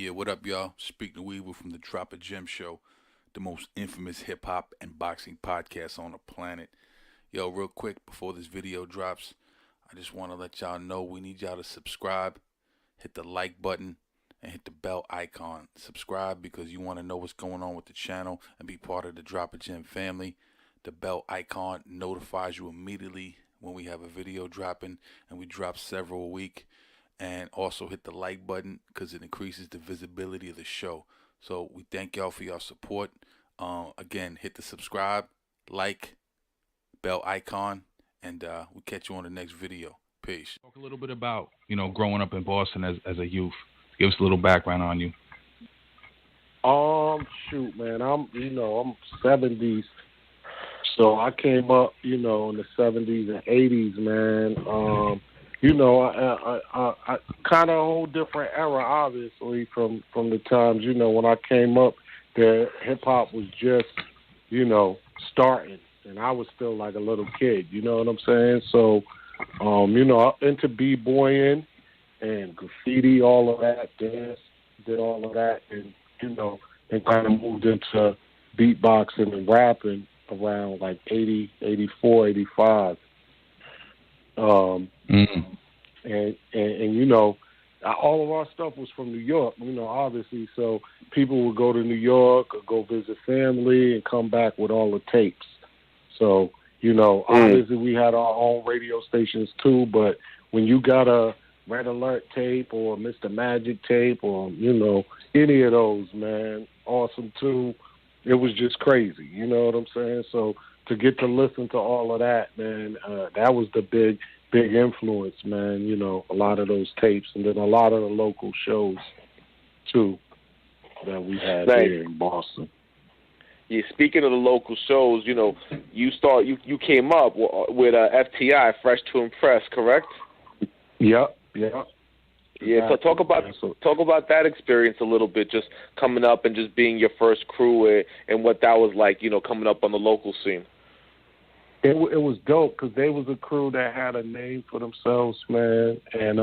Yeah, what up, y'all? Speak to Weaver from the Drop a Gem Show, the most infamous hip hop and boxing podcast on the planet. Yo, real quick, before this video drops, I just want to let y'all know we need y'all to subscribe, hit the like button, and hit the bell icon. Subscribe because you want to know what's going on with the channel and be part of the Drop a Gem family. The bell icon notifies you immediately when we have a video dropping, and we drop several a week. And also hit the like button because it increases the visibility of the show. So we thank y'all for your support. Again, hit the subscribe, like, bell icon, and we'll catch you on the next video. Peace. Talk a little bit about, growing up in Boston as a youth. Give us a little background on you. Shoot, man, I'm 70s, so I came up, in the 70s and 80s, man. I kind of a whole different era, obviously, from the times, when I came up, the hip-hop was just, starting, and I was still like a little kid, you know what I'm saying? So, into b-boying and graffiti, all of that, dance, did all of that, and, and kind of moved into beatboxing and rapping around like 80, 84, 85. And all of our stuff was from New York, obviously. So people would go to New York or go visit family and come back with all the tapes. So, obviously we had our own radio stations too, but when you got a Red Alert tape or Mr. Magic tape or, any of those, man, Awesome too, it was just crazy, you know what I'm saying? So to get to listen to all of that, man, that was the big influence, man, a lot of those tapes and then a lot of the local shows too that we had here in Boston. Yeah, speaking of the local shows, you came up with FTI, Fresh to Impress, correct? Yep. Yeah, so talk about that experience a little bit, just coming up and just being your first crew and what that was like, coming up on the local scene. It was dope because they was a crew that had a name for themselves, man. And,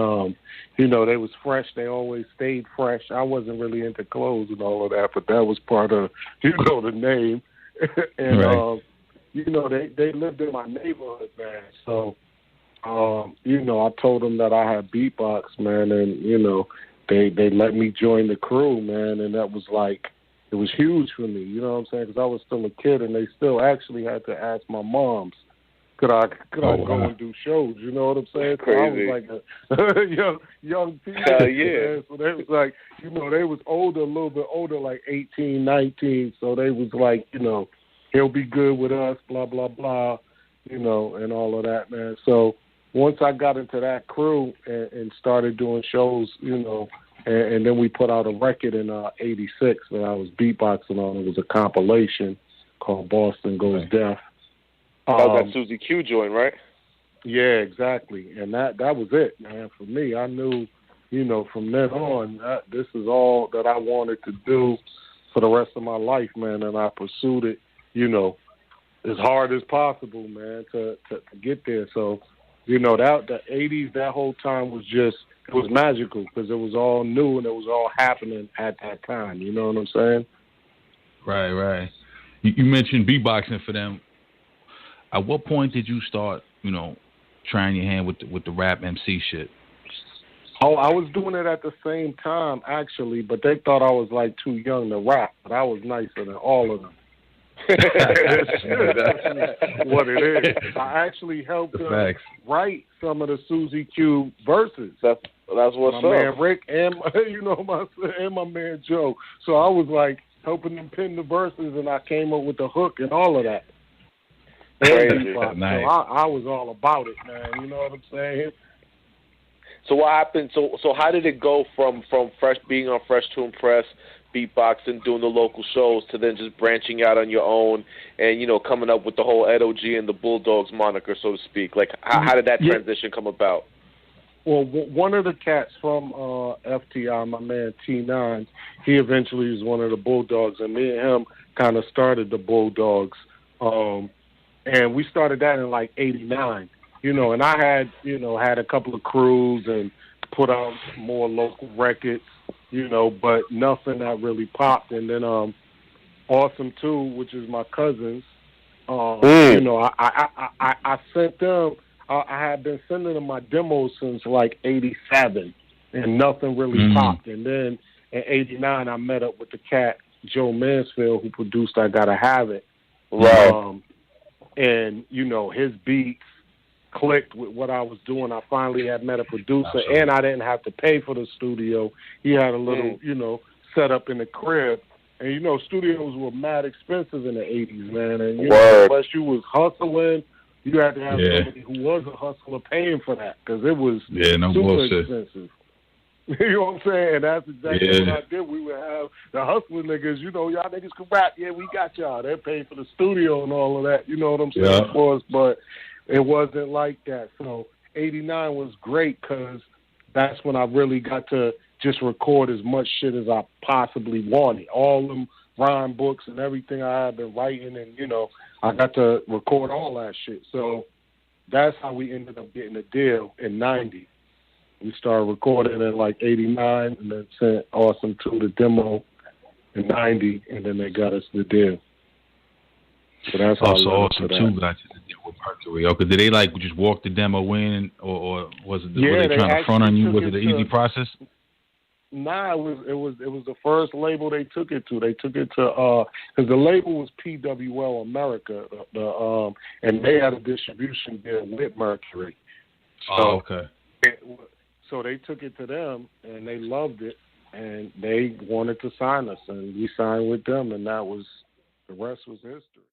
they was fresh. They always stayed fresh. I wasn't really into clothes and all of that, but that was part of, the name. And, right. They lived in my neighborhood, man. So, I told them that I had beatbox, man, and, they let me join the crew, man. And that was like, it was huge for me, you know what I'm saying? Because I was still a kid, and they still actually had to ask my moms, could I go and do shows? You know what I'm saying? So I was like a young people. Yeah. Man. So they was like, they was older, a little bit older, like 18, 19. So they was like, he'll be good with us, blah, blah, blah, and all of that, man. So once I got into that crew and started doing shows, and then we put out a record in '86 that I was beatboxing on. It was a compilation called Boston Goes Deaf. That was that Susie Q joint, right? Yeah, exactly. And that was it, man. For me, I knew, from then on, this is all that I wanted to do for the rest of my life, man. And I pursued it, as hard as possible, man, to get there. So, that the '80s, that whole time was just, it was magical because it was all new and it was all happening at that time. You know what I'm saying? Right. You mentioned beatboxing for them. At what point did you start, trying your hand with the rap MC shit? Oh, I was doing it at the same time, actually, but they thought I was, like, too young to rap, but I was nicer than all of them. That's what it is. I actually helped them write some of the Susie Q verses. That's what's up. My man Rick and my man Joe. So I was like helping them pin the verses, and I came up with the hook and all of that. Crazy. Nice. So I was all about it, man. You know what I'm saying? So what happened? So how did it go from Fresh being on Fresh to Impress, beatboxing, doing the local shows, to then just branching out on your own and coming up with the whole Ed O.G. and the Bulldogs moniker, so to speak? Like how did that transition come about? Well, one of the cats from FTI, my man T9, he eventually was one of the Bulldogs, and me and him kind of started the Bulldogs. And we started that in like '89, and I had, had a couple of crews and put out more local records. but nothing that really popped. And then Awesome 2, which is my cousins, I sent them. I had been sending them my demos since like '87, and nothing really popped. And then in '89, I met up with the cat Joe Mansfield, who produced "I Gotta Have It." Right. And his beats clicked with what I was doing. I finally had met a producer, and I didn't have to pay for the studio. He had a little, set up in the crib. And, studios were mad expensive in the 80s, man. And, unless you was hustling, you had to have somebody who was a hustler paying for that because it was super expensive. You know what I'm saying? And that's exactly what I did. We would have the hustler niggas, y'all niggas can rap. Yeah, we got y'all. They're paying for the studio and all of that. You know what I'm saying? Of course, but it wasn't like that. So 89 was great because that's when I really got to just record as much shit as I possibly wanted. All them rhyme books and everything I had been writing, and, I got to record all that shit. So that's how we ended up getting a deal in 90. We started recording in like 89 and then sent Awesome 2 the demo in 90, and then they got us the deal. So that's how Awesome 2 got you the deal with Mercury. Okay, did they just walk the demo in, or was it were they trying to front on you? Was it an easy process? Nah, it was the first label they took it to. They took it to because the label was PWL America, and they had a distribution deal with Mercury. So, okay. So they took it to them, and they loved it, and they wanted to sign us, and we signed with them, and the rest was history.